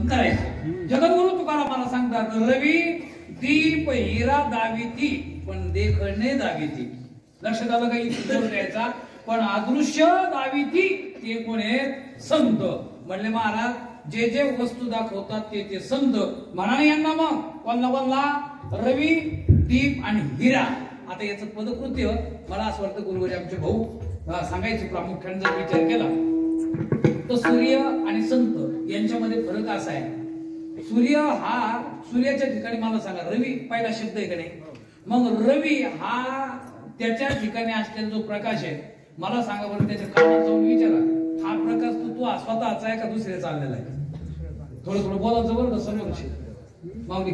करायचं. जगद्गुरु तुकाराम मला सांगतात, रवी दीप हिरा दाविती पण देखणे दाविती. लक्षात आलं का? इथं द्यायचा. पण अदृश्य दाविती ते कोण आहेत? संत. म्हणले महाराज, जे जे वस्तू दाखवतात ते ते संत. म्हणाने यांना मग कोणला रवी, दीप आणि हिरा. आता याचं पदकृत्य मला असं वाटतं गुरुवारी आमचे भाऊ सांगायचे. प्रामुख्याने जर विचार केला तर सूर्य आणि संत यांच्यामध्ये फरक असा आहे. सूर्य हा सूर्याच्या ठिकाणी मला सांगा, रवी पहिला शब्द आहे का नाही? मग रवी हा त्याच्या ठिकाणी असलेला जो प्रकाश आहे, मला सांगा बरं, त्याच्या कानात जाऊन विचारा, हा प्रकाश तू स्वतःचा आहे का दुसऱ्या चाललेला आहे? थोडं थोडं बोलायचं बरं का. समोरचे माऊली,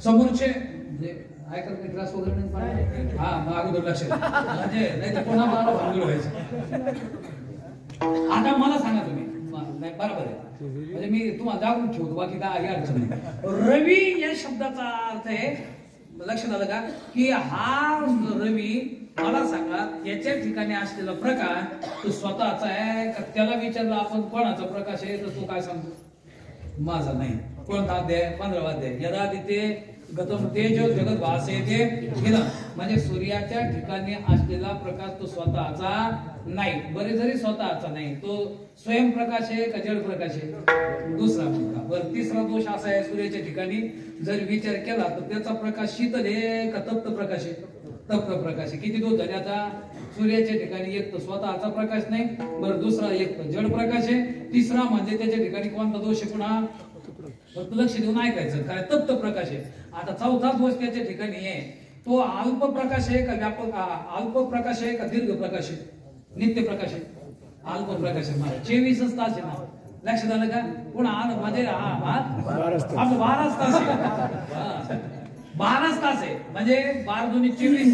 समोरचे म्हणजे ऐकत नाही, त्रास वगैरे नाही. हा मग अगोदर लक्ष म्हणजे नाही तर पुन्हा मला भांडून व्हायचं. आता मला सांगा तुम्ही, नाही बरोबर आहे म्हणजे मी तुम्हाला जागून ठेवतो, बाकी काय अडचण नाही. रवी या शब्दाचा अर्थ आहे, लक्षात आलं का, की हा रवी मला सांगा याच्या ठिकाणी असलेला प्रकाश तो स्वतःचा आहे का? त्याला विचारलं आपण कोणाचा प्रकाश आहे तर तो काय सांगतो? माझा नाही. कोणता अध्याय? 15वा अध्याय. यदा तिथे गतम तेज जगत भासेते हिला. म्हणजे सूर्याच्या ठिकाणी असलेला प्रकाश तो स्वतःचा नाही. बरे जरी स्वतःचा नाही, तो स्वयंप्रकाश आहे का जड प्रकाश आहे? दुसरा मुद्दा. बरं, तिसरा दोष असा आहे, सूर्याच्या ठिकाणी जर विचार केला तर त्याचा प्रकाश शीतल आहे का तप्त प्रकाश आहे? तप्त प्रकाश आहे. किती दोष झाले आता? सूर्याच्या ठिकाणी एक तर स्वतःचा प्रकाश नाही, बरं दुसरा एक तर जड प्रकाश आहे, तिसरा म्हणजे त्याच्या ठिकाणी कोणता दोष आहे? पुन्हा फक्त लक्ष देऊन ऐकायचं काय? तप्त प्रकाश आहे. आता चौथा दोष त्याच्या ठिकाणी आहे, तो अल्प प्रकाश आहे का व्यापक? अल्प प्रकाश आहे का दीर्घ प्रकाश आहे? नित्य प्रकाश आहे? अल्प प्रकाश आहे. मला 24 तास आहे ना. लक्षात आलं का? पुन्हा म्हणजे 12 तास आहे. 12 तास आहे म्हणजे 12 दुनी 24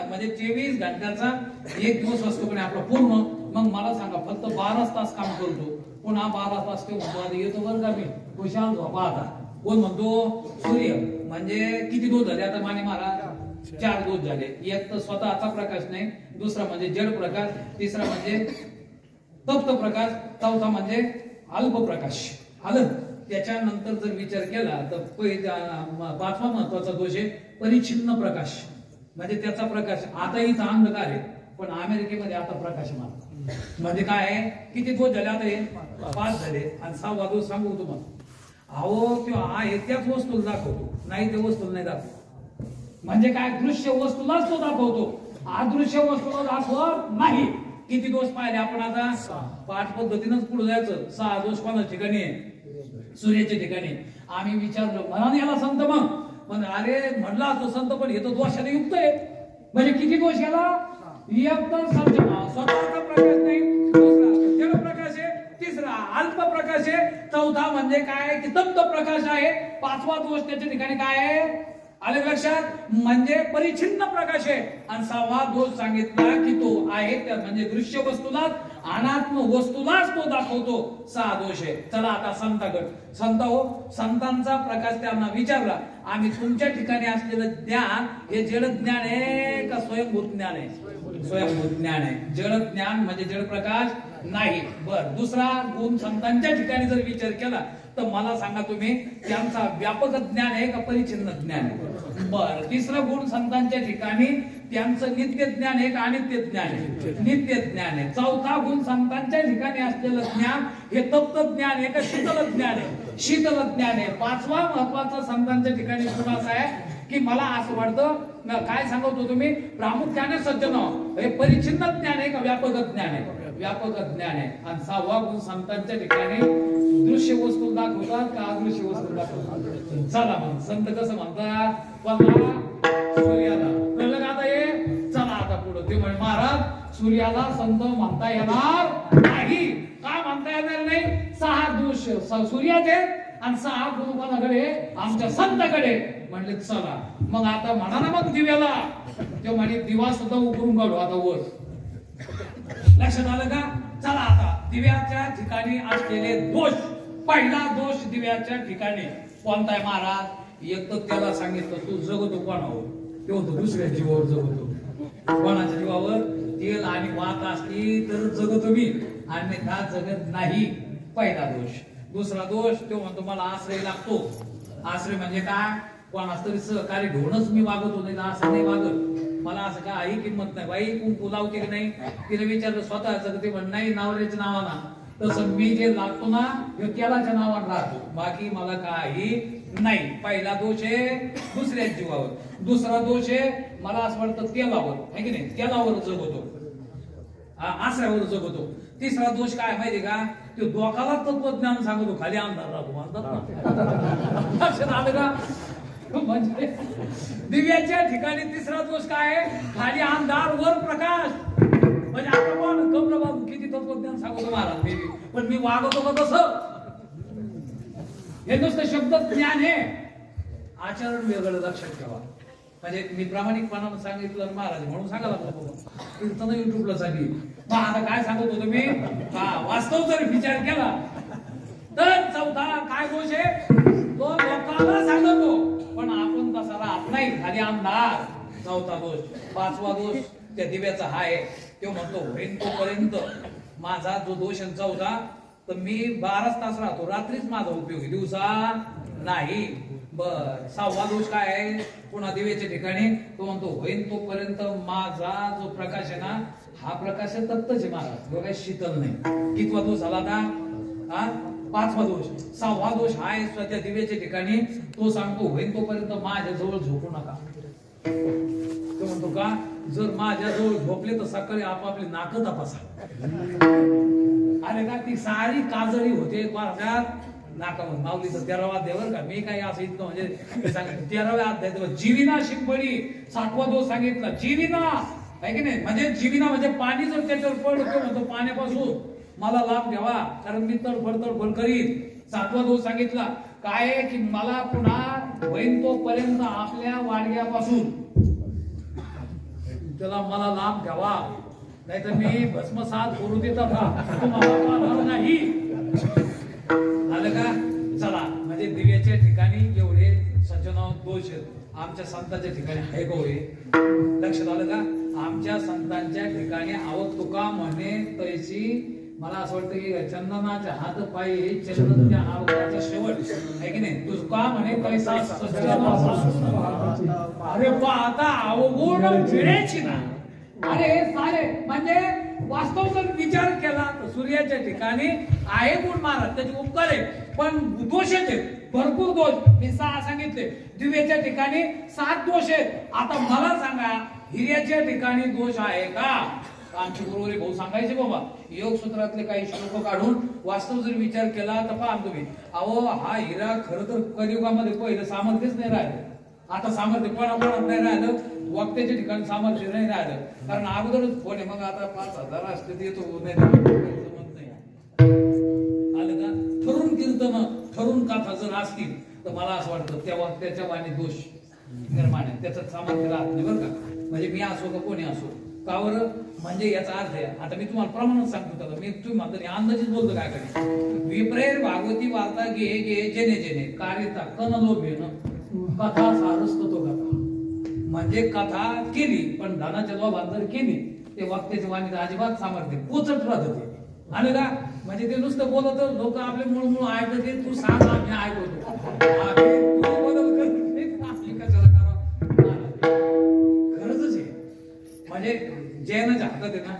म्हणजे 24 घंट्याचा एक दिवस असतो का आपला पूर्ण. मग मला सांगा, फक्त 12 तास काम करतो, पुन्हा 12 तास येतो बरं का मी खुशाल झोपा. आता कोण म्हणतो? सूर्य. म्हणजे किती दोष झाले आता माने महाराज? 4 दोष झाले. एक तर स्वतःचा प्रकाश नाही, दुसरा म्हणजे जड प्रकाश, तिसरा म्हणजे तप्त प्रकाश, चौथा म्हणजे अल्प प्रकाश. आलं? त्याच्यानंतर जर विचार केला तर 5वा महत्वाचा दोष आहे परिच्छिन्न प्रकाश. म्हणजे त्याचा प्रकाश आता इथं अंधकार आहे, पण अमेरिकेमध्ये आता प्रकाश मारतो. म्हणजे काय आहे? किती दोष झाले आता? हे 5 झाले. आणि 6वा दोष सांगू तुम्हाला. अहो किंवा आहे त्याच वस्तूला दाखवतो, नाही ते वस्तूला नाही दाखवतो. म्हणजे काय? दृश्य वस्तूलाच तो दाखवतो, अदृश्य वस्तूला दाखवत नाही. किती दोष पाहिले आपण आता? 5 पद्धतीनंच पुढे जायचं. 6 दोष कोणाच्या ठिकाणी आहे? सूर्याच्या ठिकाणी. आम्ही विचारलं, म्हणाने याला संत मग? पण अरे म्हणला असतो संत, पण हे तर दोषाने युक्त आहे. म्हणजे किती दोष गेला? एक तर स्वतःचा प्रकाश नाही, दुसरा जड प्रकाश आहे, तिसरा अल्प प्रकाश आहे, चौथा म्हणजे काय की तप्त प्रकाश आहे, 5वा दोष त्याच्या ठिकाणी काय आहे? आले लक्षात? म्हणजे परिच्छिन्न प्रकाश आहे. आणि 6वा दोष सांगितला की तो आहे त्या म्हणजे दृश्य वस्तूलाच, अनात्म वस्तूलाच तो दाखवतो. 6 दोष आहे. चला आता संतागड. संत हो, संतांचा प्रकाश त्यांना विचारला, आम्ही तुमच्या ठिकाणी असलेलं ज्ञान हे जड ज्ञान आहे का स्वयंभूत ज्ञान आहे? स्वयंभूत ज्ञान आहे. जड ज्ञान म्हणजे जड प्रकाश नाही. बर, दुसरा गुण संतांच्या ठिकाणी जर विचार केला तर मला सांगा तुम्ही, त्यांचा व्यापक ज्ञान आहे का परिच्छिन्न ज्ञान आहे? बर, तिसरा गुण संतांच्या ठिकाणी त्यांचं नित्य ज्ञान आहे का अनित्य ज्ञान आहे? नित्य ज्ञान आहे. चौथा गुण संतांच्या ठिकाणी असलेलं ज्ञान हे तप्त ज्ञान आहे का शीतल ज्ञान आहे? शीतल ज्ञान आहे. 5वा महत्वाचा संतांच्या ठिकाणी गुण असा आहे की मला असं वाटतं, काय सांगतो तुम्ही, प्रामुख्याने सज्जन हे परिच्छिन्न ज्ञान आहे का व्यापक ज्ञान आहे? व्यापक ज्ञान आहे. आणि 6वा गुण संतांच्या ठिकाणी दृश्य वस्तू दाखवतात का अदृश्य वस्तू दाखवतात? चला मग संत कसं म्हणतात? सूर्याला कळलं का आता? हे चला आता पुढे ते म्हणे, महाराज सूर्याला संत म्हणता येणार नाही. का म्हणता येणार नाही? 6 दोष सूर्याचे आणि 6 गुण कोणाकडे? आमच्या संताकडे. म्हणले चला मग आता म्हणा ना मग दिव्याला. ते म्हणे दिवा सुद्धा उकरून काढू आता वर. लक्षात आलं का? चला आता दिव्याच्या ठिकाणी असलेले दोष. पहिला दोष दिव्याच्या ठिकाणी कोणता आहे महाराज? एक तर त्याला सांगितलं तू जगतो कोणावर? ते होतो दुसऱ्या जीवावर जगतो. कोणाच्या जीवावर? तेल आणि वात असली तर जगतो मी, अन्यथा जगत नाही. पहिला दोष. दुसरा दोष तो म्हणतो मला आश्रय लागतो. आश्रय म्हणजे काय, कोणास तरी सहकार्य घेऊनच मी वागतो, नाही असं नाही वागत. मला असं काही किंमत नाही. बाई कुंकू लावते की नाही, तिने विचारलं स्वतःच, ते म्हण नाही नवऱ्याच्या नावाना. तसं मी जे लागतो ना हे त्यालाच्या नावानं राहतो, बाकी मला काही नाही. पहिला दोष आहे दुसऱ्या जीवावर. दुसरा दोष आहे मला असं वाटतं तेलावर आहे की नाही, तेलावर जगतो, आश्रयावर जगतो. तिसरा दोष काय माहिती का, तो डोकाला तत्वज्ञान सांगतो, खाली अंधार राहतो म्हणतात लक्षात आलं का. म्हणजे दिव्याच्या ठिकाणी तिसरा दोष काय आहे, खाली अंधार वर प्रकाश. म्हणजे आता पण कमरबाबू किती तत्वज्ञान सांगतो महाराज देवी, पण मी वागतो का तसं. हे नुसतं शब्द ज्ञान आहे, आचरण वेगळं लक्षात ठेवा. म्हणजे मी प्रामाणिकपणानं सांगितलं महाराज म्हणून सांगायला कीर्तन युट्यूबला चालली. मग आता काय सांगत होतो मी, वास्तव जर विचार केला तर चौथा काय दोष आहे, तो लोकांना सांगतो पण आपण तसा राहत नाही, खाली अंधार. चौथा दोष. पाचवा दोष त्या दिव्याचा हा आहे, तो म्हणतो होईन तोपर्यंत. माझा जो दोष चौथा, तर मी 12 तास राहतो, रात्रीच माझा उपयोग, दिवसा नाही. बर. सहावा दोष काय आहे, पुन्हा दिव्याच्या ठिकाणी तो म्हणतो होईन तोपर्यंत माझा जो प्रकाश आहे ना, हा प्रकाश तत्तच आहे महाराज, काही शीतल नाही. कितवा दोष झाला आता, पाचवा दोष. सहावा दोष हा आहे त्या दिव्याच्या ठिकाणी तो सांगतो होईन तोपर्यंत माझ्या जवळ झोपू नका. तो म्हणतो का, जर माझ्या जवळ झोपले तर सकाळी आपापली नाक तपासा. अरे का ती सारी काजळी होते माझ्यात नाकामध्ये. माऊलीचं 13वा अध्याय बरं का, मी काही असं इतकं म्हणजे सांगितलं 13व्या अध्यायात जीविना शिंपडी. 6वा दोष सांगितला जीविना आहे की नाही, म्हणजे जीविना म्हणजे पाणी जर त्याच्यावर पडलं म्हणतो पाण्यापासून मला लाभ घ्यावा, कारण मी तडफड करीत. 7वा दोष सांगितला काय की मला पुन्हा होईन तोपर्यंत आपल्या वाडग्यापासून त्याला मला लाभ घ्यावा, नाहीतर मी भस्मसात करू देता का तुम्हाला नाही. आलं का. चला, म्हणजे दिव्याच्या ठिकाणी एवढे सज्जन दोष आमच्या संतांच्या ठिकाणी आहे का होय, लक्षात आलं का. आमच्या संतांच्या ठिकाणी आवक तुका म्हणे तैसी. मला असं वाटतं की चंदनाच्या हात पायी चंदन त्या आवकाचा शेवट आहे की नाही. तुझका म्हणे पैसा अरे आता अवगुण फिरायची ना. अरे सारे म्हणजे वास्तव जर विचार केला तर सूर्याच्या ठिकाणी आहे गुण महाराज, त्याचे उपकार आहे, पण दोष आहेत भरपूर दोष. मी 6 सांगितले. दिव्याच्या ठिकाणी 7 दोष आहेत. आता मला सांगा हिऱ्याच्या ठिकाणी दोष आहे का. आमचे गुरुवारी भाऊ सांगायचे बाबा योग सूत्रातले काही श्लोक काढून वास्तव जर विचार केला तर पहा तुम्ही, अहो हा हिरा खरं तर कलियुगामध्ये पहिलं सामर्थ्यच नाही राहिलं. आता सामर्थ्य कोणाकोणात नाही राहिलं, वक्त्याच्या ठिकाणी सामर्थ्य नाही राहिलं, कारण अगोदरच फोन आहे. मग आता 5,000 असते ते येतो नाही जमत नाही. आलं का. ठरून कीर्तन ठरून कथा जर असतील तर मला असं वाटतं तेव्हा त्याच्या वाणी दोष निर्माण आहे, त्याचं सामर्थ्य राहत नाही बरं का. म्हणजे मी असो का कोणी असो का बरं, म्हणजे याचा अर्थ आहे. आता मी तुम्हाला प्रमाणात सांगतो त्याला, मी तुम्ही म्हणतो अंदाजीच बोलतो काय कधी. विप्रेर भागवती वार्ता घे घे जेने जेने कारिता कन लोभेन कथा सारस्त तो कथा. म्हणजे कथा केली पण धनाच्या लोभात जर केली ते वाक्याच्या वाणीत अजिबात सामर्थ्य पोचट राहत होते. आलं का. म्हणजे ते नुसतं बोलत लोक आपले मूळ ऐकत, तू सांग आम्ही ऐकतो, तू बदल कर कशाला करा. खरंच आहे. म्हणजे जैनाच्या हातात आहे ना,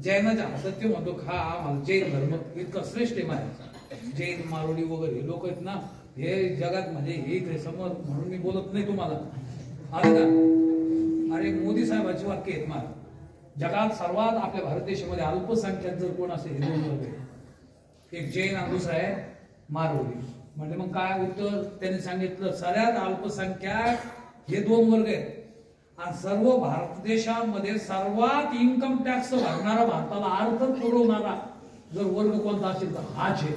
जैनाच्या हातात ते म्हणतो खा आम्हाला जैन धर्म इतका श्रेष्ठ आहे माझ्या. जैन मारोडी वगैरे लोक आहेत ना हे जगात, म्हणजे हे समोर म्हणून मी बोलत नाही तुम्हाला. आलं का. अरे मोदी साहेबांची वाक्य आहेत मला, जगात सर्वात आपल्या भारत देशामध्ये अल्पसंख्याक जर कोण असेल हे 2 वर्ग, एक जैन आणि दुसरा आहे मारोडी. म्हणजे मग काय उत्तर त्यांनी सांगितलं, सगळ्यात अल्पसंख्याक हे 2 वर्ग आहेत. आणि सर्व भारत देशामध्ये सर्वात इन्कम टॅक्स भरणारा, भारताला अर्थ पुरवणारा जर वर्ग कोणता असेल तर हाच आहे.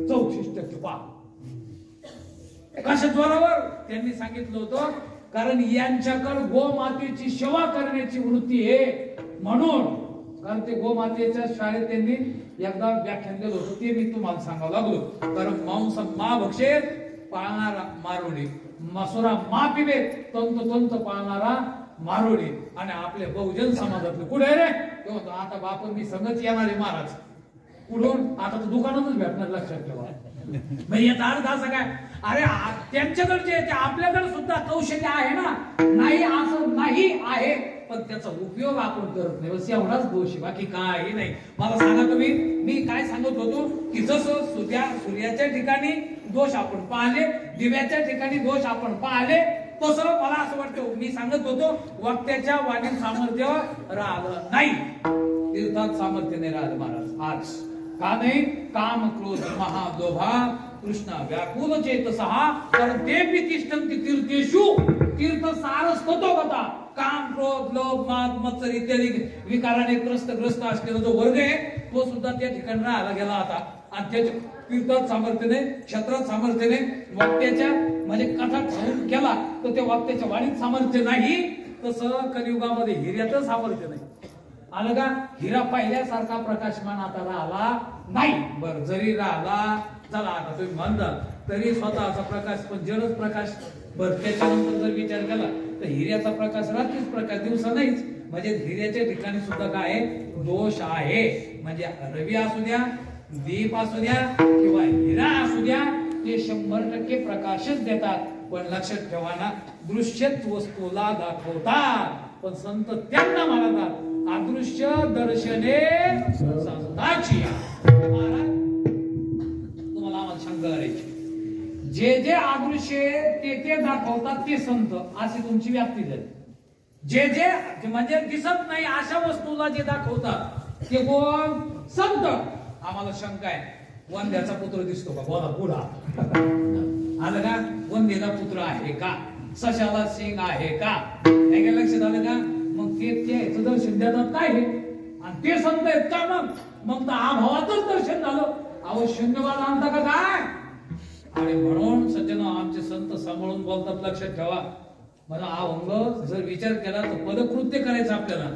64% कशा जोरावर त्यांनी सांगितलं होतं, कारण यांच्याकडे गोमातेची सेवा करण्याची वृत्ती आहे म्हणून. कारण ते गोमातेच्या शाळेत त्यांनी एकदा व्याख्यान दिलं होतं, ते मी तुम्हाला सांगावं लागलो. कारण मांस मा भक्षेत पाळणारा मारोडी, मसुरा मा पिबेत तंत पाळणारा मारोडी. आणि आपले बहुजन समाजातले कुठे रे, तो आता बापन मी संगत येणारे महाराज कुठून? आता तर दुकानातच भेटणार, लक्षात ठेवा. म्हणजे याचा अर्थ असा काय, अरे त्यांच्याकडे ते आपल्याकडे सुद्धा कौशल्य आहे ना, नाही असं नाही आहे, पण त्याचा उपयोग आपण करत नाही, बस एवढाच दोष आहे, बाकी काही नाही. मला सांगा तुम्ही, मी काय सांगत होतो की जसं सूर्याच्या ठिकाणी दोष आपण पाहिले, दिव्याच्या ठिकाणी दोष आपण पाहिले, तसं मला असं वाटतं, मी सांगत होतो वक्त्याच्या वाणीत सामर्थ्य राहिलं नाही, तीर्थात सामर्थ्य नाही राहिलं महाराज. आज का नाही? काम क्रोध महालोभा कृष्ण व्याकुल चेतसहा तर ते तिष्ठन्ति तीर्थेषु तीर्थ सारस्ततो गता. काम क्रोध लोभ माद मत्सर इत्यादी विकाराने ग्रस्त असलेला जो वर्ग आहे तो सुद्धा त्या ठिकाणी राहायला गेला होता, आणि त्याच्या तीर्थात सामर्थ्याने क्षेत्रात सामर्थ्याने वाक्याच्या म्हणजे कथा ठरवून केला तर त्या वाक्याच्या वाणीत सामर्थ्य नाही, तसं कलियुगामध्ये हिऱ्यातच सामर्थ्य नाही. आलं का? हिरा पाहिल्यासारखा प्रकाशमान आता राहिला नाही. बर जरी राहिला, चला आता तुम्ही म्हणता तरी स्वतःचा प्रकाश पण जडच प्रकाश. बर त्याच्यानंतर जर विचार केला तर हिऱ्याचा प्रकाश रात्रीच प्रकाश, दिवसा नाहीच. म्हणजे हिऱ्याच्या ठिकाणी सुद्धा काय दोष आहे. म्हणजे रवी असू द्या, दीप असू द्या किंवा हिरा असू द्या, ते 100% प्रकाशच देतात. पण लक्षात ठेवा ना, दृश्यच वस्तूला दाखवतात, पण संत त्यांना म्हणतात अदृश्य दर्शने साधनाची. तुम्हाला आम्हाला शंका करायची, जे जे अदृश्य ते दाखवतात ते संत, अशी तुमची व्याप्ती झाली. जे म्हणजे दिसत नाही अशा वस्तूला जे दाखवतात ते कोण? संत. आम्हाला शंका आहे, वंद्याचा पुत्र दिसतो का? बोला पुढा. आलं का? वंद्याचा पुत्र आहे का? सशाला सिंग आहे का? नाही का? लक्षात आलं का? मग ते दर्शन देतात काय हे, आणि ते संत आहेत का? मग तर अभावाचंच दर्शन झालं. अहो शून्यवाद आणता का काय? आणि म्हणून सज्जन आमचे संत सांभाळून बोलतात, लक्षात ठेवा. मला अभंग जर विचार केला तर पदकृत्य करायचं आपल्याला,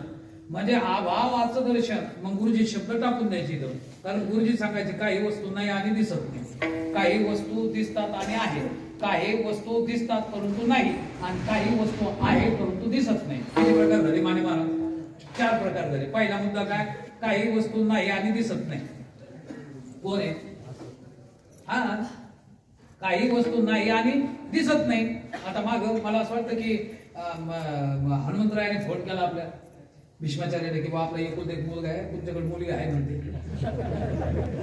म्हणजे अभावाचं दर्शन. मग गुरुजी शब्द टाकून द्यायचे इथं, कारण गुरुजी सांगायचे काही वस्तू नाही आणि दिसत नाही, काही वस्तू दिसतात आणि आहेत, काही वस्तू दिसतात परंतु नाही, आणि काही वस्तू आहे परंतु दिसत नाही. किती प्रकार झाले माने महाराज? 4 प्रकार झाले. पहिला मुद्दा काय? काही वस्तू नाही आणि दिसत नाही. कोण आहे? हा, काही वस्तू नाही आणि दिसत नाही. आता माग मला असं वाटतं की हनुमंतरायाने फोन केला आपल्या भीष्माचार्याने की आपला एकूण एक मुलगा आहे, तुमच्याकडे मुलगी आहे म्हणते.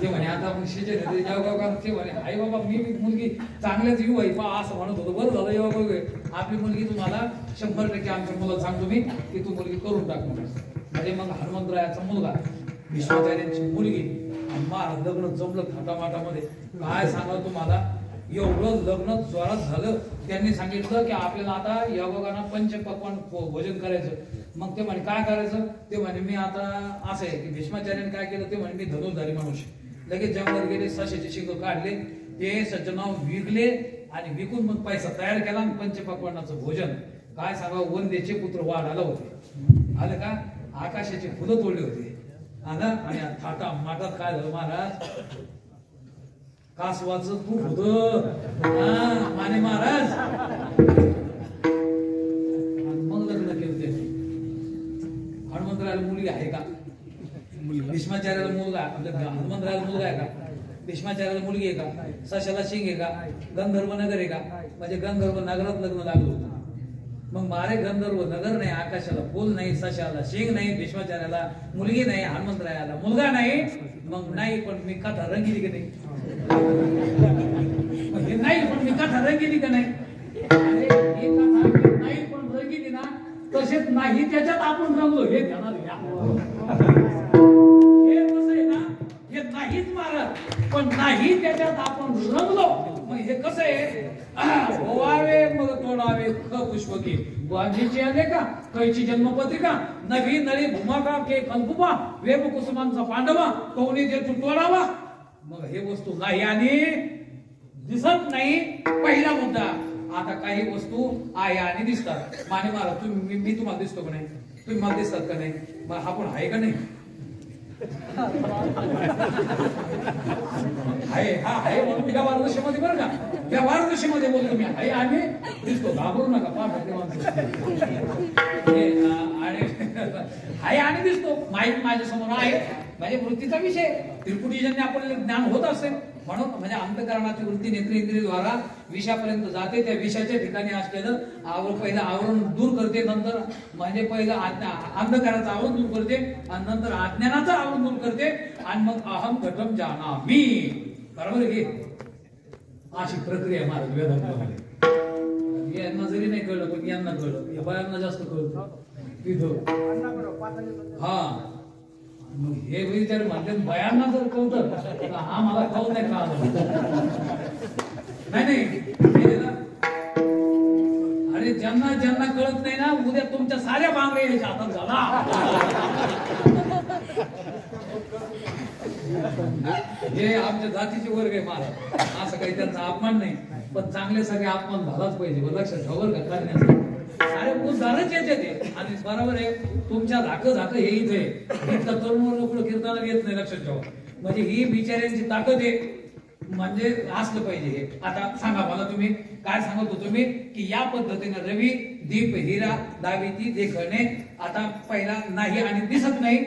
ते म्हणे आता मग शिजे ते म्हणे आई बाबा मी मुलगी चांगल्याच येऊ आहे पा असं म्हणत होतो. बरं झालं येऊ बघ, आपली मुलगी तुम्हाला 100% आमच्या मुलाला सांगतो मी की तू मुलगी करून टाक म्हणून. म्हणजे मग हनुमंतरायाचा मुलगा, भीष्माचार्यांची मुलगी, महाराज लग्न जमलं थाटामाटामध्ये. काय सांगाल तुम्हाला, एवढं लग्न जोरात झालं. त्यांनी सांगितलं की आपल्याला आता या बघांना पंचपक्वान भोजन करायचं. मग ते म्हणे काय करायचं? ते म्हणे मी आता असं आहे की भीष्माचार्याने काय केलं, ते म्हणे मी धनुर्धारी मनुष्य. लगेच जंगलात गेले, सशाचे शिंग काढले, ते सज्जनाव विकले आणि विकून मग पैसा तयार केला आणि पंचपक्वानाचं भोजन. काय सांगा, वंदेचे पुत्र वाढायला होते. आलं का? आकाशाचे फुलं तोडले होते. आलं आणि थाटा माटात काय झालं महाराज, कासवाचं तूप होत माने महाराज. मग लग्न केलं त्याने. हनुमंतरायाला मुलगी आहे का? भीष्माचार्याला मुलगा, आपल्या हनुमंतरायाला मुलगा आहे का? भीष्माचार्याला मुलगी आहे का? सशाला शिंग आहे का? गंधर्व नगर आहे का? म्हणजे गंधर्व नगरात लग्न लागलं होतं. मग मारे गंधर्व नगर नाही, आकाशाला फुल नाही, सशाला शिंग नाही, भीष्माचार्याला मुलगी नाही, हनुमंतरायाला मुलगा नाही. मग नाही पण मी कथा रंगीली की नाही? नाही पण मी कथा रंगीली का नाही? अरे ही कथा नाही पण रंगीली ना, तसेच नाही त्याच्यात आपण रंगलो हे ध्यानात घ्या. हे कसं आहे ना, हे नाहीच मारत पण नाही त्याच्यात आपण रंगलो. मग हे कसं आहे, ओवावे मग तोडावे ख पुष्पकी वांजीची आले का कैची जन्मपत्रिका नवी नळी भूमाका के कल्पुबा वेब कुसुमांचा पांडवा कवनी जे तोडावा. मग हे वस्तू नाही आणि दिसत नाही. पहिला मुद्दा. आता काही वस्तू आहे आणि दिसतात. माने महाराज तुम्ही मी तुम्हाला दिसतो का नाही? तुम्ही मला दिसतात का नाही? मग हा पण आहे का नाही? आहे. हा आहे म्हणून व्यवहार दशेमध्ये बरं का, व्यवहार दशेमध्ये बोलतो मी आहे आणि दिसतो. घाबरू नका. आहे आणि दिसतो. माहीत माझ्या समोर आहे म्हणजे वृत्तीचा विषय त्रिपुटीजन्य आपल्याला ज्ञान होत असेल म्हणून म्हणजे अंतःकरणाची वृत्ती नेत्रेंद्रियद्वारा विषयापर्यंत जाते. त्या विषयाच्या ठिकाणी असलेलं पहिलं आवरण दूर करते, नंतर म्हणजे पहिलं अंधकाराचं आवरण दूर करते आणि नंतर अज्ञानाचं आवरण दूर करते आणि मग अहम घटम जानामि. बरोबर घे अशी प्रक्रिया महाराज वेदांतामध्ये. यांना जरी नाही कळलं पण यांना कळलं, या बायांना जास्त कळतं तिथं. हा मग हे विचार म्हणते बायांना जर कळतं तर हा मला कळत नाही का नाही. अरे ज्यांना ज्यांना कळत नाही ना उद्या तुमच्या साऱ्या बांगड्या यायच्या हातात झाला. हे आमच्या जातीचे वर्ग आहे महाराज, असं काही त्यांचा अपमान नाही पण चांगले सगळे अपमान झालाच पाहिजे. लक्षात ठेवर का करण्याचं अरे उदाहरणच याच्यात आहे. आणि बरोबर आहे तुमच्या झाक हे इथे इतका तरुण लोक कीर्तनाला येत नाही. लक्षात ठेवा म्हणजे ही बिचाऱ्यांची ताकद आहे म्हणजे असलं पाहिजे हे. आता सांगा मला तुम्ही काय सांगत होतो मी की या पद्धतीने रवी दीप हिरा दाविती देखणे. आता पहिला नाही आणि दिसत नाही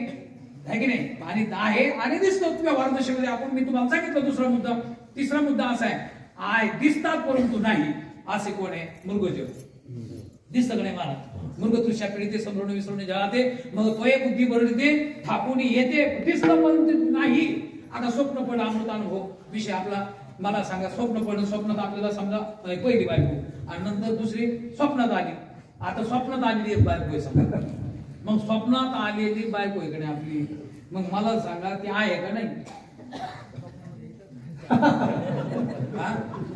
आहे की नाही आणि आहे आणि दिसतो. तुझ्या वारदर्शमध्ये आपण मी तुम्हाला सांगितलं दुसरा मुद्दा. तिसरा मुद्दा असा आहे दिसतात परंतु नाही. असे कोण आहे? मृगजीव. दिसतं नाही मला मृगतृष्या पीडिते संभ्रमण विसरणे जळाते मग त्वये बुद्धी बरडते ठाकून येते दिसलं परंतु नाही. आता स्वप्न पडलं अमृतानुभव विषय आपला. मला सांगा स्वप्न पडलं, स्वप्नात आपल्याला समजा पहिली बायको आणि नंतर दुसरी स्वप्नात आली. आता स्वप्नात आलेली एक बायको आहे समजा, मग स्वप्नात आलेली बायको इकडे आपली, मग मला सांगा ती आहे का नाही?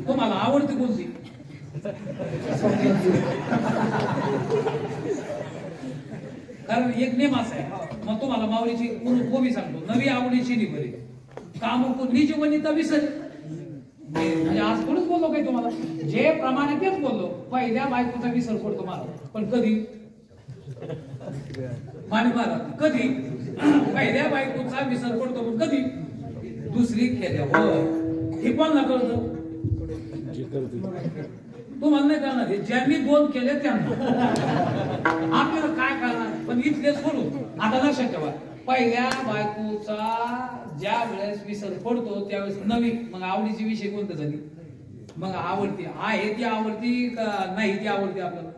तुम्हाला आवडते कोणती? कारण एक नेम असा आहे. मग तुम्हाला माऊलीची कोबी सांगतो नवी आवडीची निभरी काम निज वनिता विसर. म्हणजे आज कोणच बोललो काही तुम्हाला जे प्रमाणे तेच बोललो. पहिल्या बायकोचा विसर पडतो मला पण कधी माने मला कधी पहिल्या बायकोचा विसर पडतो पण कधी दुसरी केल्यावर. हे पण ना कळतं तुम्हाला नाही करणार. हे ज्यांनी दोन केले त्यांना आपल्याला काय करणार पण इथले सोडून. आता लक्षात ठेवा पहिल्या बायकोचा ज्या वेळेस विसर पडतो त्यावेळेस नवी मग आवडीची विषय कोणतं झाली? मग आवडती आहे ती आवडती का नाही ती आवडती आपल्याला?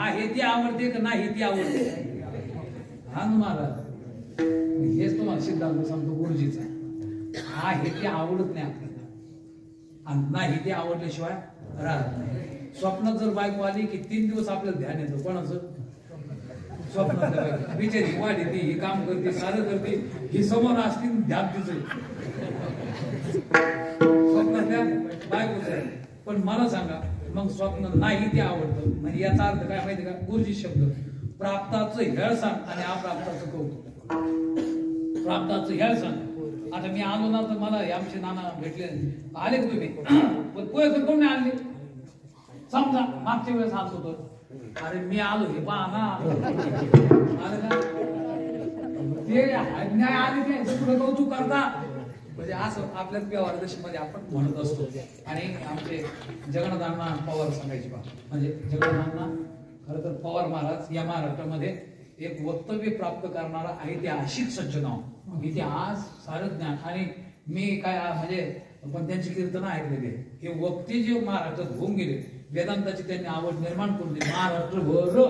आहे ती आवडते का नाही ती आवडते? हा महाराज हेच तुम्हाला सिद्धांत सांगतो गुरुजीचा. आहे ते आवडत नाही आपल्याला आणि नाही ते आवडल्याशिवाय राहत नाही. स्वप्नात जर बायको आली की 3 दिवस आपल्याला ध्यान येतं. कोणाचं? स्वप्नात बिचारी वाढी ती ही काम करते सारं करते ही समोर असते ध्यान तिचं स्वप्नातल्या बायकोच आहे. पण मला सांगा मग स्वप्न नाही ते आवडतं म्हणजे याचा अर्थ काय माहिती का? गुरुजी शब्द प्राप्ताचं हेळसाण आणि अप्राप्ताचं कौतुक. प्राप्ताचं हेळसाण. आता मी आलो ना तर मला आमचे नाना भेटले आले तुम्ही पण पोहे कोण नाही आले समजा मागच्या वेळेस आलो होतो. अरे मी आलो हे पहा ना आलं का ते अन्याय आले ते पुढे कौतुक करता म्हणजे असं आपल्या व्यवहारदर्शीमध्ये आपण म्हणत असतो. आणि आमचे जगन्नाथांना पवार सांगायचे बा म्हणजे जगन्नाथांना खरं तर पवार महाराज या महाराष्ट्रामध्ये एक वक्तव्य प्राप्त करणारा ऐतिहासिक सज्जन इतिहास सारं ज्ञान. आणि मी काय म्हणजे पण त्यांची कीर्तनं ऐकलेली हे वक्ते जे महाराष्ट्रात होऊन गेले वेदांताची त्यांनी आवड निर्माण करून दिली. महाराष्ट्रभर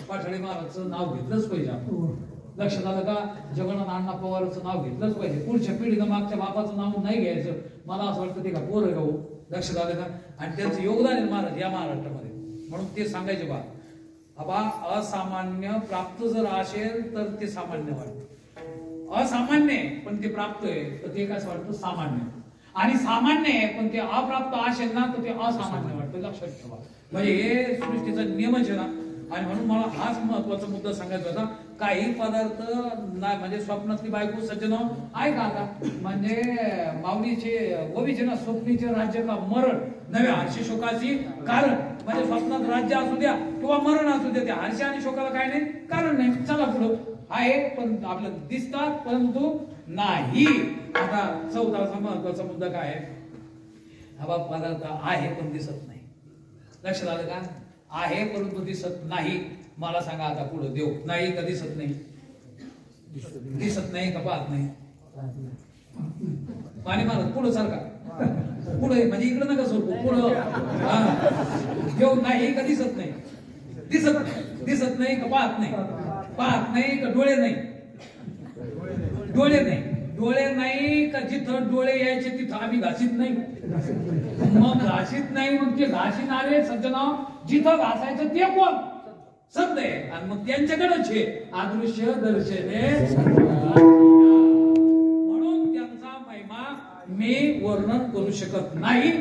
पाठाडे महाराजचं नाव घेतलंच पाहिजे आपण. लक्षात आलं का? जगन्नाथ अण्णा पवारचं नाव घेतलंच पाहिजे. पुढच्या पिढीनं मागच्या बापाचं नाव नाही घ्यायचं. मला असं वाटतं ते का पोरं गाऊ. लक्षात आलं का? आणि त्यांचं योगदान आहे महाराज या महाराष्ट्रामध्ये. म्हणून ते सांगायचे बा आबा असामान्य प्राप्त जर असेल तर ते सामान्य वाटतं. असामान्य पण ते प्राप्त आहे तर ते कसं वाटतं? सामान्य. आणि सामान्य आहे पण ते अप्राप्त असेल ना तर ते असामान्य वाटतं. लक्षात ठेवा म्हणजे हे सृष्टीचा नियमच आहे ना. आणि म्हणून मला हाच महत्वाचा मुद्दा सांगायचा होता. काही पदार्थ नाही म्हणजे स्वप्नातली बायको सज्जन आहे का? आता म्हणजे माऊलीचे गोवीचे ना स्वप्नीचे राज्य का मरण नव्या हर्ष शोकाची कारण. म्हणजे स्वप्नात राज्य असू द्या किंवा मरण असू द्या त्या हर्ष आणि शोकाला काय नाही कारण नाही. चला पुढं आहे पण आपल्याला दिसतात परंतु नाही. आता 14वा महत्वाचा मुद्दा काय आहे? हा पदार्थ आहे पण दिसत नाही. लक्षात आलं का? आहे परंतु दिसत नाही. मला सांगा आता पुढे देव नाही का दिसत नाही? दिसत नाही का पाहत नाही? पाणी मारत पुढं सारखा पुढे म्हणजे इकडं नका सोडू पुढं. देव नाही का दिसत नाही? दिसत नाही का पाहत नाही? पाहत नाही का डोळे नाही? डोळे नाही. डोळे नाही का जिथं डोळे यायचे तिथं आम्ही घासीत नाही? मग घासीत नाही मग ते घासीनारे सज्जना जिथं घासायचं ते कोण? सत्य आहे. आणि मग त्यांच्याकडेच हे अदृश्य दर्शने म्हणून त्यांचा महिमा मी वर्णन करू शकत नाही.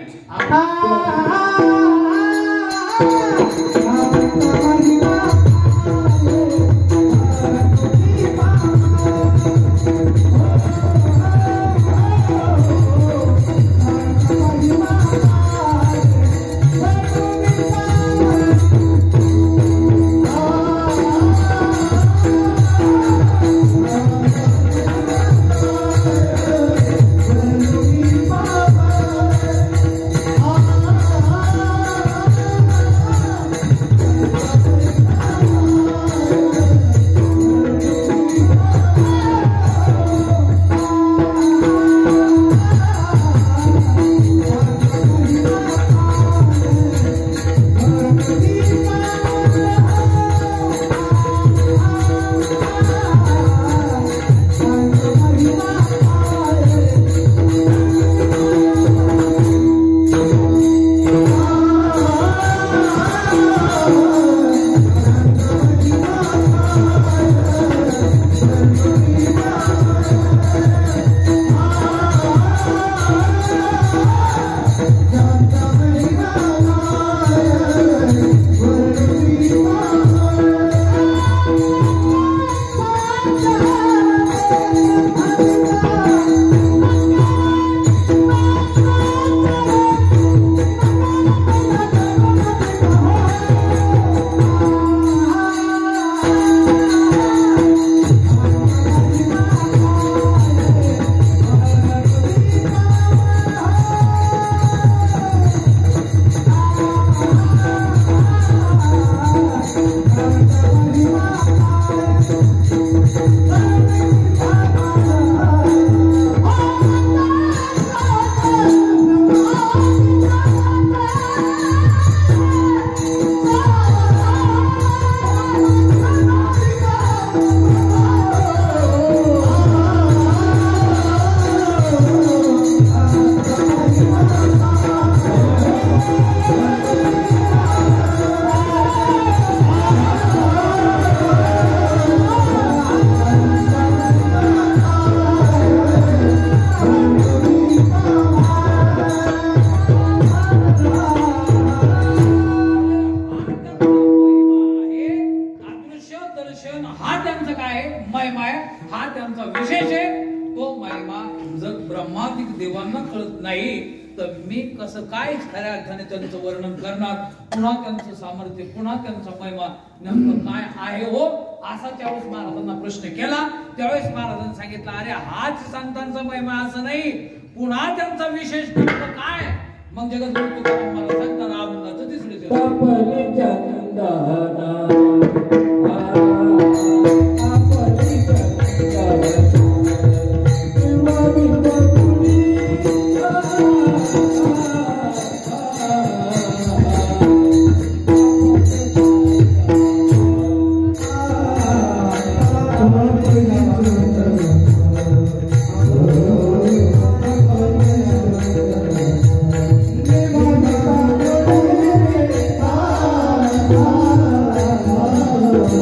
त्यांचं वर्णन करणार पुन्हा त्यांचं सामर्थ्य पुन्हा त्यांचा महिमा नेमकं काय आहे हो असा त्यावेळेस महाराजांना प्रश्न केला. त्यावेळेस महाराजांनी सांगितलं अरे हाच संतांचा महिमा असं नाही पुन्हा त्यांचा विशेष नेमकं काय. मग जगद्गुरु तुकाराम मला सांगताना अभंगाचं तिसरे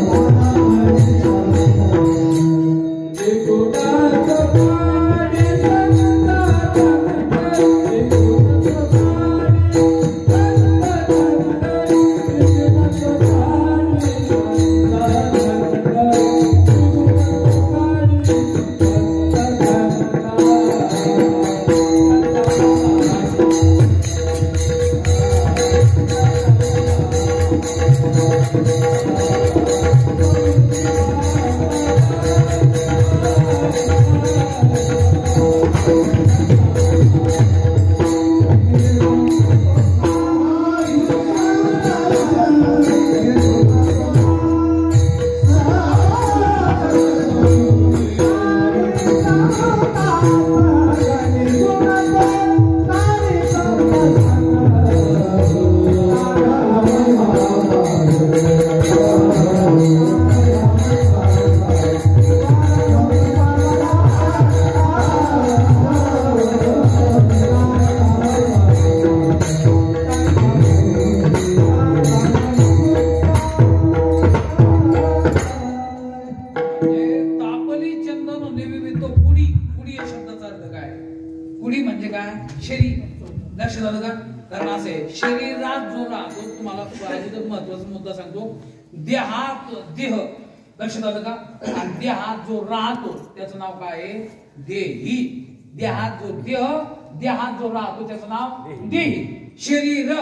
Oh लक्षात आलं का? कारण असे शरीरात जो राहतो, तुम्हाला अगोदर महत्वाचा मुद्दा सांगतो, देहात देह, लक्षात आलं का? आणि देहात जो राहतो त्याचं नाव काय आहे? देही. देहात जो देह, देहात जो राहतो त्याचं नाव देही. शरीर,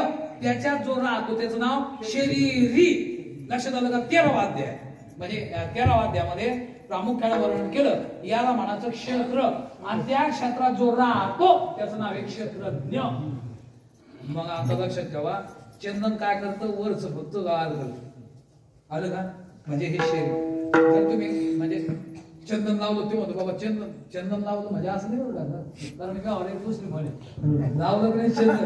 त्याच्यात जो राहतो त्याचं नाव शरीरी. लक्षात आलं का? 13वा अध्याय, म्हणजे 13वा अध्यायामध्ये प्रामुख्याने वर्णन केलं. याला म्हणायचं क्षेत्र, आणि त्या क्षेत्रात जो राहतो त्याचं नाव आहे क्षेत्रज्ञ. मग आता लक्षात ठेवा, चंदन काय करतं? वरच फक्त गार करतं. आलं का? म्हणजे हे शरीर. जर तुम्ही म्हणजे चंदन लावलं, ते म्हणतो बाबा चंदन लावलं म्हणजे असं नाही बरं, कारण मी गावाला एक दुसरी म्हणे लावलं नाही चंदन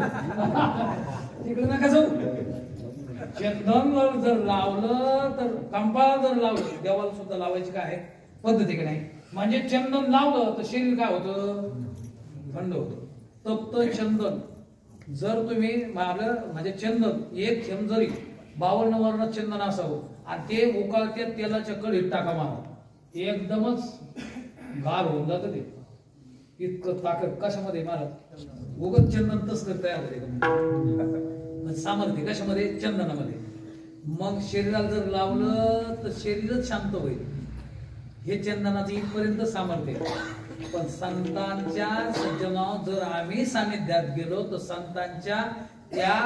तिकडे नका जाऊ. चंदन जर लावलं तर कंपाळ जर लावलं, देवाला सुद्धा लावायची काय आहे पद्धती का नाही. म्हणजे चंदन लावलं तर शरीर काय होतं? थंड होतं. तप्त चंदन जर तुम्ही मारलं, म्हणजे चंदन एक थेंब जरी 52 वर्ण चंदन असावं आणि ते उकळत्या तेलाच्या कढईत टाका मारा, एकदमच गार होऊन जातं ते. इतकं ताकद कशामध्ये महाराज? उगत चंदन तसं तयार होते सामर्थ्य कशामध्ये? चंदनामध्ये. मग शरीराला जर लावलं तर शरीरच शांत होईल. हे चंदनाचं इथपर्यंत सामर्थ्य. पण संतांच्या सज्जनाव जर आम्ही सानिध्यात गेलो तर संतांच्या त्या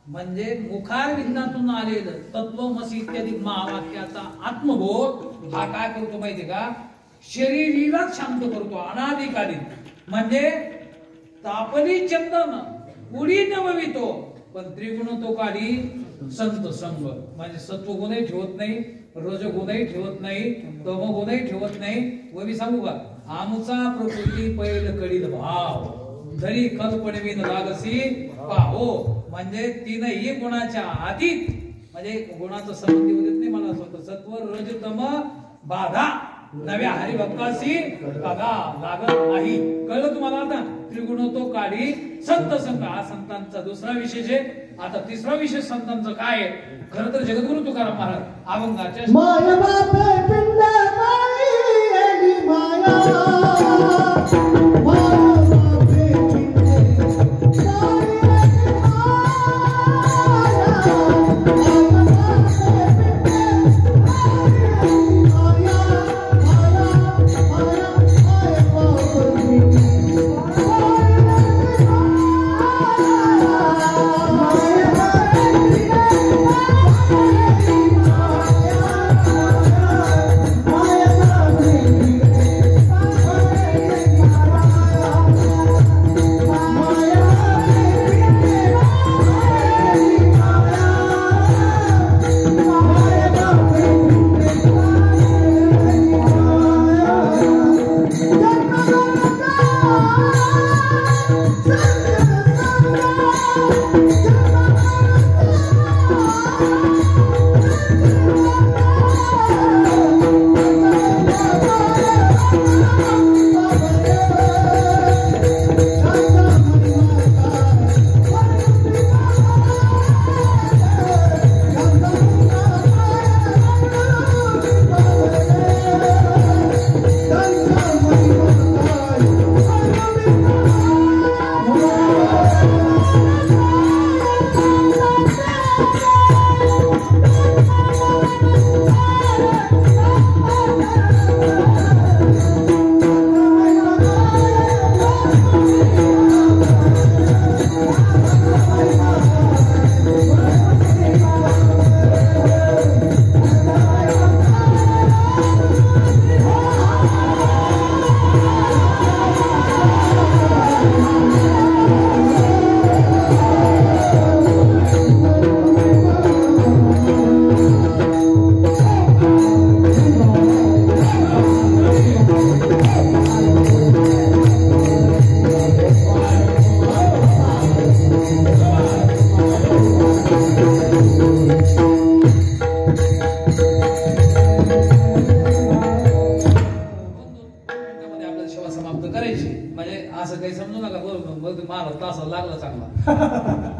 म्हणजे मुखार विंदातून आलेलं तत्वमसी इत्यादी महावाक्याचा आत्मबोध हा काय करतो माहितीये का? शरीरात शांत करतो अनादिकालीन. म्हणजे तापली चंदन उडी नववितो, पण त्रिगुण तो काढी संत संग. म्हणजे सत्व गुणही ठेवत नाही, रजगुणही ठेवत नाही, तमगुणही ठेवत नाही. व मी सांगू का? आमचा प्रकृती पैल कडील भाव धरी कल्पणवीन लागसी पाहो. म्हणजे तीनही गुणाच्या आधीत, म्हणजे गुणाचं संबंधी होत नाही. मला असं सत्व रज तम बाधा नव्या हरिभक्तासी बघा लागत नाही. कळलं तुम्हाला आता? त्रिगुण तो काढी संत संघ, हा संतांचा दुसरा विशेष आहे. आता तिसरा विशेष संतांचं काय आहे? खरं तर जगद्गुरु तुकाराम महाराज अभंगाच्या माया बापे पिंड माई माया समाप्त करायची. म्हणजे असं काही समजू नका बरोबर मग मला तासा लागला चांगला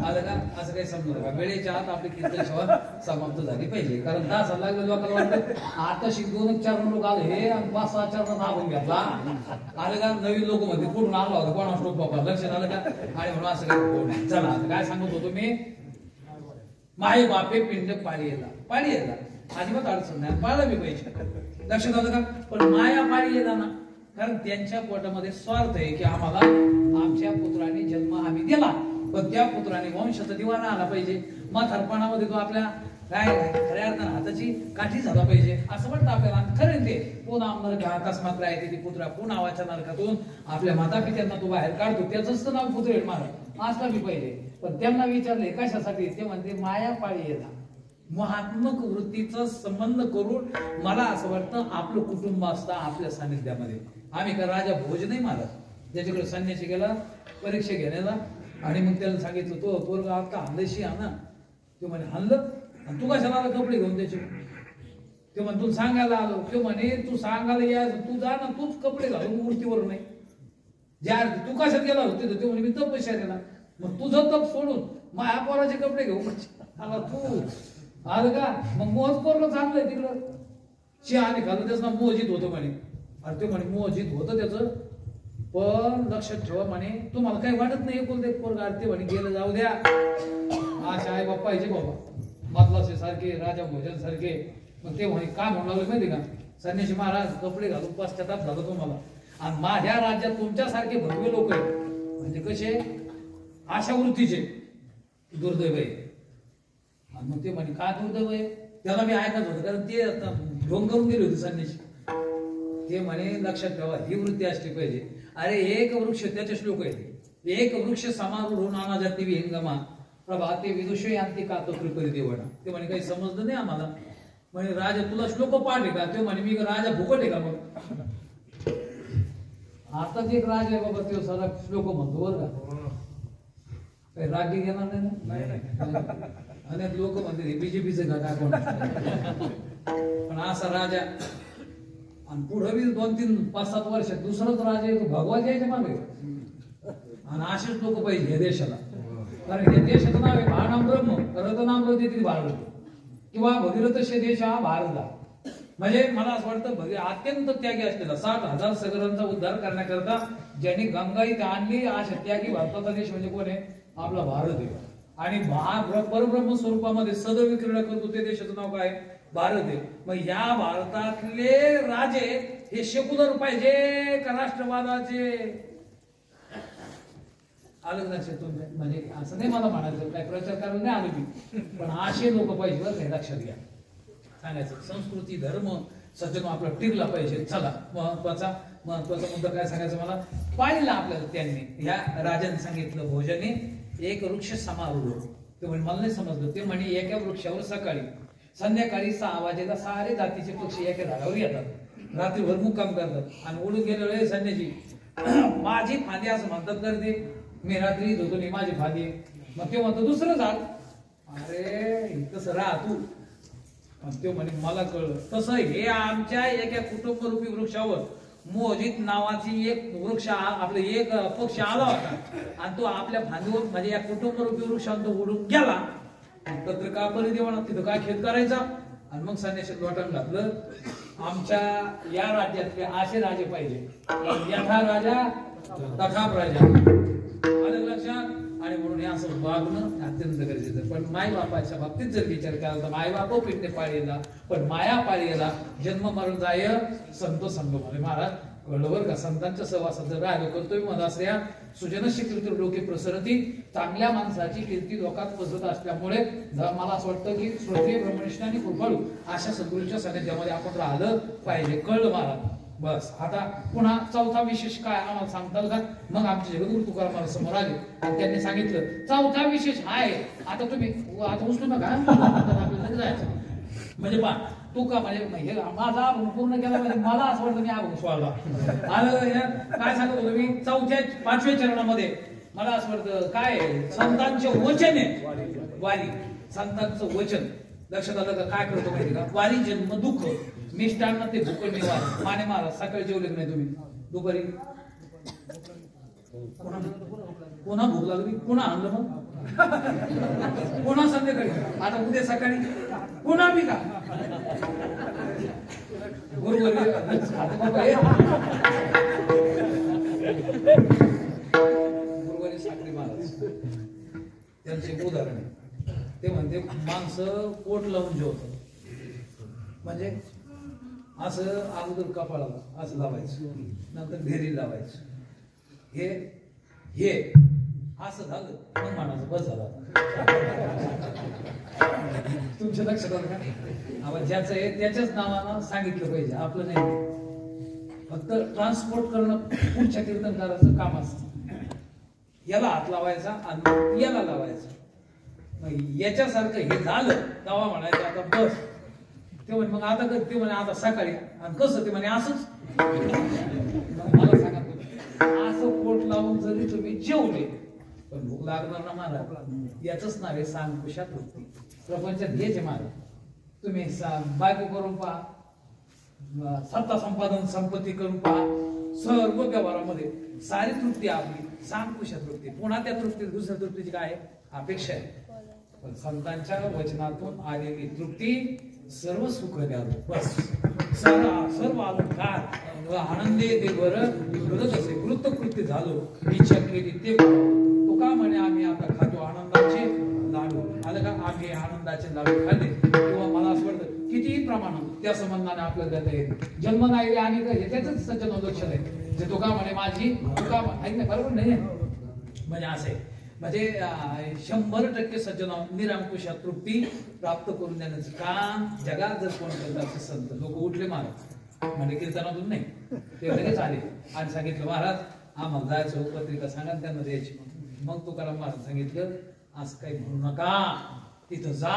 आलं का असं काही समजू नका वेळेच्या आत आपली कीर्तन सेवा समाप्त झाली पाहिजे कारण तासा लागलं लोकांना वाटतं आता शिकवून 4 लोक आले हे आणि 5-6 चरण दाबून घेतला आलं का नवीन लोक मध्ये कुठून आला होता कोणा स्टोप बाबा लक्षात आलं का आणि म्हणून असं काही चला आता काय सांगत होतो मी माई बापे पिंड पाळी येला अजिबात अडचण नाही पाळलं मी पाहिजे लक्षात आलं का पण माया पाळी येला ना कारण त्यांच्या पोटामध्ये स्वार्थ आहे की आम्हाला आमच्या पुत्राने जन्म आम्ही दिला पण त्या पुत्राने वंशाचा दिवाना आला पाहिजे म्हातारपणामध्ये तो आपल्या काय खऱ्या अर्थानं हाताची काठी झाला पाहिजे असं वाटतं आपल्याला खरं ते कोण आमदार घ्या अकस्मात राहते ती पुत्रा कोण नावाच्या नरकातून आपल्या माता पित्यांना तो बाहेर काढतो त्याच नाव पुत्रेड मार असला बी पाहिजे पण त्यांना विचारले कशासाठी ते म्हणते माया पाळी येता महात्मक वृत्तीचा संबंध करून मला असं वाटतं आपलं कुटुंब असतं आपल्या सानिध्यामध्ये आम्ही का राजा भोज नाही मारत ज्याच्याकडे संन्यासी गेला परीक्षा घेण्याला आणि मग त्याला सांगितलं तो पोरगा आता हल्ल्याशी आणा तो म्हणे हल्लं आणि तू कशाला आला कपडे घेऊन त्याचे ते म्हणे तुला सांगायला आलो तो म्हणे तू सांगायला या तू जा ना तूच कपडे घालून मूर्तीवर नाही ज्या तू कशात गेला होते तो म्हणे मी तपश्चर्याला मग तुझं तप सोडून माझ्या पोराचे कपडे घेऊ आला तू आलं का मग मोज पोरलं चांगलंय तिकडं आणि खाल्लं त्याचं नाव मोहजित होतं म्हणे अरे ते म्हणे मोहजित होतं त्याचं पण लक्षात ठेवा म्हणे तुम्हाला काही वाटत नाही बोलते पोरगा ते म्हणे गेलं जाऊ द्या अशा आई बाप्पा पाहिजे बाबा मतलासे सारखे राजा भोजन सारखे मग ते म्हणे काय म्हणू लागले माहिती का संन्यासी महाराज कपडे घालून पश्चाताप झालं तुम्हाला आणि माझ्या राज्यात तुमच्यासारखे भरवे लोक आहेत म्हणजे कसे अशा वृत्तीचे दुर्दैव आहे मग ते म्हणे काय दुर्दैव आहे त्याला मी ऐकत होतं कारण ते ढोंग करून गेले होते संन्यासी ते म्हणे लक्षात ठेवा ही वृत्ती असली पाहिजे अरे एक वृक्ष त्याचे श्लोक आहेत एक वृक्ष समारूढ नाना जाती विहंगमा प्रभाते विदुषय यांती कातो कृपरी देवणा ते म्हणे काही समजलं नाही आम्हाला म्हणे राजा तुला श्लोक पाठ आहे का ते म्हणे मी राजा भुकट आहे का मग आता जे एक राजा आहे बाबा ते सारा श्लोक म्हणतो बरं का काही रागी घेणार नाही अनेक लोक म्हणते बीजेपीचं का काय कोण पण असा राजा आणि पुढे बी 2-3-5-7 वर्षात दुसराच राजा आहे तो भगवान यायच्या मागे आणि असेच लोक पाहिजे या देशाला कारण या देशाचं नाव आहे महानाम ब्रह्म रतनाम देतील भारत किंवा भगीरथ देश हा भारतला म्हणजे मला असं वाटतं अत्यंत त्यागी असलेला 60,000 सगरांचा उद्धार करण्याकरता ज्यांनी गंगा इथे आणली अशा त्यागी भारताचा देश म्हणजे कोण आहे आपला भारत आहे आणि परब्रह्म स्वरूपामध्ये सदैव क्रीडा करतो ते देशाचं नाव काय भारत आहे मग ह्या भारतातले राजे हे सेक्युलर पाहिजे का राष्ट्रवादाचे आलं लक्षात म्हणजे असं नाही मला म्हणायचं काय प्रचार करायला नाही आलो मी पण असे लोक पाहिजे बरं काही लक्षात घ्या सांगायचं संस्कृती धर्म सज्जन आपला टिकला पाहिजे चला महत्वाचा मुद्दा काय सांगायचं मला पाहिलं आपल्याला त्यांनी या राजाने सांगितलं भोजने एक वृक्ष समारूढ ते म्हणे मला नाही समजलं ते म्हणे एका वृक्षावर सकाळी संध्याकाळी 6 वाजेला सारे जातीचे पक्षी एका झाडावर येतात रात्रीभर मुक्काम करतात आणि उडून गेलेले संन्यासी माझी फांदी असं म्हणतात करते मी रात्री धुतो नाही माझी फांदी मग ते म्हणतो दुसरं झाड अरे तसं राह तू ते म्हणे मला कळलं तसं हे आमच्या एका कुटुंबरूपी वृक्षावर मोहजित नावाची एक वृक्ष आपले एक पक्ष आला होता आणि तो आपल्या फांदीवर म्हणजे या कुटुंबरूपी वृक्षावर तो उडून गेला तत्र का परिदेवाना तिथं काय खेद करायचा आणि मग संन्यासी वाटण घातलं आमच्या या राज्यातले असे राजे पाहिजे यथा राजा तथा प्रजा आलं लक्षात आणि म्हणून हे असं वागणं अत्यंत गरजेचं पण माय बापाच्या बाबतीत जर विचार केला तर माय बाप पिंडे पाळीला पण माया पाळीला जन्म मरण जाय संत संग महाराज कळलं बरं का संतांच्या सहवासात जर राहिलो करतोय मला असल्या सुजनशी कीर्ती लोके प्रसरती चांगल्या माणसाची कीर्ती लोकात पसरत असल्यामुळे मला असं वाटतं की श्रोत्रिय ब्रह्मनिष्ठ आणि कृपाळू अशा सद्गुरूच्या सानिध्यामध्ये आपण राहिलं पाहिजे कळलं महाराज बस आता पुन्हा चौथा विशेष काय आम्हाला सांगताल का मग आमचे जगद्गुरु तुकाराम महाराज समोर आले आणि त्यांनी सांगितलं चौथा विशेष आहे आता तुम्ही आता उचलू नका आपल्याला जायचं म्हणजे पा तू का म्हणजे माझा पूर्ण केला म्हणजे मला असं वाटतं मी अभंग सोडला आलं काय सांगत होतो मी 4-5व्या चरणामध्ये मला असं वाटतं काय संतांचे वचन आहे वारी संतांचं वचन लक्षात आलं का काय करतो माहिती का वारी जन्म दुःख मिष्टांना ते भूकड निवार माने महाराज सकाळी जेवले नाही तुम्ही दुपारी पुन्हा भूक लागली, पुन्हा आणलं मग पुन्हा संध्याकाळी, आता उद्या सकाळी पुन्हा मी का गुरुवारी साखरी महाराज त्यांचे एक उदाहरण आहे. ते म्हणते माणसं पोट लावून जेवतात, म्हणजे असं अगोदर कपाळाला असं लावायचं, नंतर ढेरी लावायचं, हे हे असं झालं मग म्हणायचं बस झालं. तुमच्या लक्षात आलं का? आपण ज्याचं आहे त्याच्याच नावानं सांगितलं पाहिजे, आपलं नाही. फक्त ट्रान्सपोर्ट करणं पुढच्या कीर्तनकाराचं काम असतं. याला हात लावायचा आणि याला लावायचा, याच्यासारखं हे झालं तेव्हा म्हणायचं आता बस. ते म्हणे मग आता ते म्हणे आता सकाळी, आणि कसं ते म्हणे असंच. मला सांगा असं पोट लावून जरी तुम्ही जेवले पण भूक लागणार ना महाराज. याच नाव आहे सांकुशात वृत्ती. प्रपंचात हेच आहे महाराज. तुम्ही बायको करून पहा, सत्ता संपादन संपत्ती करून पहा, सर्व व्यवहारामध्ये सारी तृप्ती आपली सांकुशात वृत्ती. पुन्हा त्या तृप्ती दुसऱ्या तृप्तीची काय अपेक्षा आहे. पण संतांच्या वचनातून आलेली तृप्ती सर्व सुख द्यावं बस. सर्व अलंकार आनंदे ते बरं बोलत असे. कृत्य झालो इच्छा केली ते तुका म्हणे आम्ही आता खातो आनंदाचे लाडू. आलं का? आम्ही आनंदाचे लाडू खाल्ले किंवा मला असं वाटतं कितीही प्रमाणात त्या संबंधाने आपल्याला देता येते. जन्म नाही आणि त्याच सज्जन लक्षण आहे जे तुका म्हणे माझी तुका नाही, बरोबर नाही. म्हणजे असं आहे, म्हणजे 100% सज्जन निरांकुशात तृप्ती प्राप्त करून देण्याचं काम जगात जर कोण करत असे संत लोक उठले महाराज म्हणजे कीर्तनातून नाही, ते लगेच आले आणि सांगितलं महाराज आम्हाला जायचं, पत्रिका सांगा त्यांना द्यायची. मग तुकाराम महाराज सांगितलं असं काही म्हणू नका, तिथं जा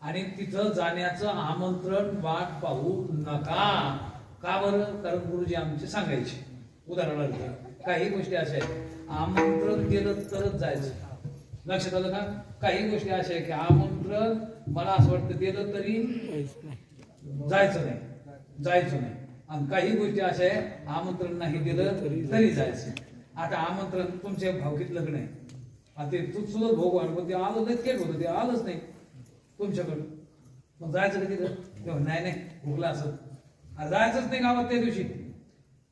आणि तिथं जाण्याचं आमंत्रण वाट पाहू नका. का बरं? कारण गुरुजी आमचे सांगायचे. उदाहरणार्थ काही गोष्टी अशा आहेत आमंत्रण दिलं तरच जायचं. लक्षात आलं का? काही गोष्टी अशा आहे की आमंत्रण मला असं वाटतं दिलं तरी जायचं नाही. आणि काही गोष्टी अशा आहे आमंत्रण नाही दिलं तरी जायचं. आता आमंत्रण तुमच्या भावकीत लग्न आहे, आता ते तू सुद्धा भोगवान पण ते आलं नाही, केलं होतं ते आलंच नाही तुमच्याकडं, मग जायचं का तिथं? तेव्हा नाही भोगला असं जायचंच नाही गावात त्या दिवशी.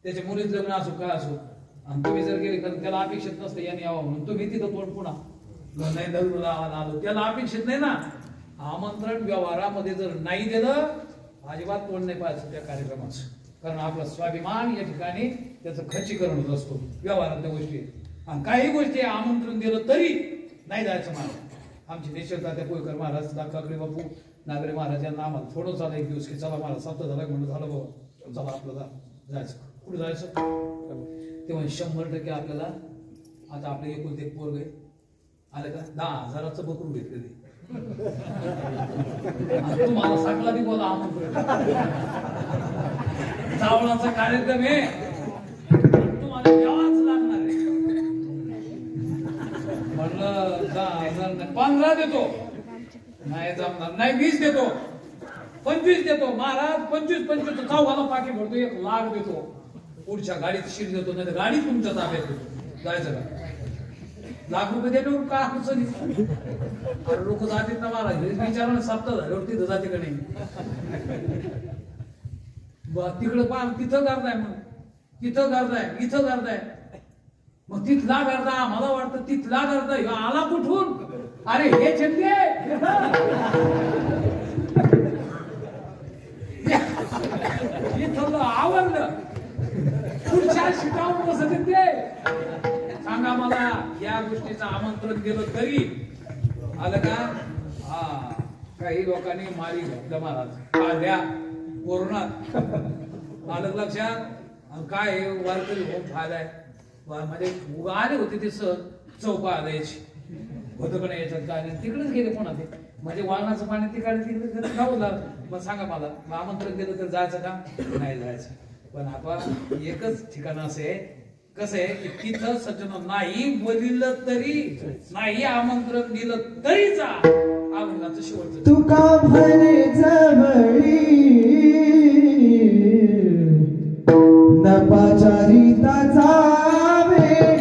त्याच्या मुलीच लग्न असो काय असो आणि तुम्ही जर गेले कारण त्याला अपेक्षित नसतं याने यावं म्हणून तुम्ही तिथं तोंड पुन्हा नाही लग्नाला आलो, त्याला अपेक्षित नाही ना. आमंत्रण व्यवहारामध्ये जर नाही दिलं अजिबात तोंड नाही पाहायचं त्या कार्यक्रमाचं. कारण आपला स्वाभिमान या ठिकाणी त्याचं खच्चीकरण होत असतो व्यवहारातल्या गोष्टी. आणि काही गोष्टी आमंत्रण दिलं तरी नाही जायचं महाराज. आमची निश्चित त्या कोळकर महाराज काकडे बापू नागरे महाराज यांना आम्हाला थोडं झालं एक दिवस की चला महाराज सप्ताह झाला म्हणून झालं बाबा चला आपल्याला जायचं. कुठे जायचं? तेव्हा 100% आपल्याला आता आपले एकुलते एक पोरग आलं का 10,000चं बकरू घेतलेले तुम्हाला सांगला ती बोला आमंत्रण चावणाचा कार्यक्रम आहे तुम्हाला यावाच लागणार आहे. म्हणलं 10,000 नाही 15 देतो, नाही जमणार, नाही 20 देतो, 25 देतो. महाराज 25 चौघाला पाकी भरतो, 1,00,000 देतो. पुढच्या गाडीत शीट देतो, नाही तर गाडी तुमच्या ताब्यात देतो. जायचं का? ₹1,00,000 देतो का अडचणी? अरे लोक जातील ना महाराज विचारायला सप्ताह झाल्यावर तिथं जाते का नाही? तिकडं पा तिथं करताय, मग तिथं करताय, इथं करताय, मग तिथला करता. मला वाटतं तिथला करताय आला कुठून? अरे हे छंदे इथं आवडलं पुढच्या शिकावून बसत ते. सांगा मला या गोष्टीचं आमंत्रण दिलं तरी आलं का? हा काही लोकांनी मारी घातलं महाराज काढल्या कोरोनात. आलं लक्षात? काय वारकरी होऊन फायदा आहे म्हणजे आले होते ते सर चौका द्यायची होतं का नाही याच्यात काय तिकडेच गेले कोणा ते म्हणजे वाहनाचं पाणी तिकडे खावलं. मग सांगा मला आमंत्रण दिलं तर जायचं का? नाही जायचं. पण आता एकच ठिकाण असं आहे कसं आहे की तिथं सज्जन नाही बोलिलं तरी नाही आमंत्रण दिलं तरी जा. अभंगाचं शेवटचं तुका भरे जवळी न पाचारिता जावे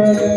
Hare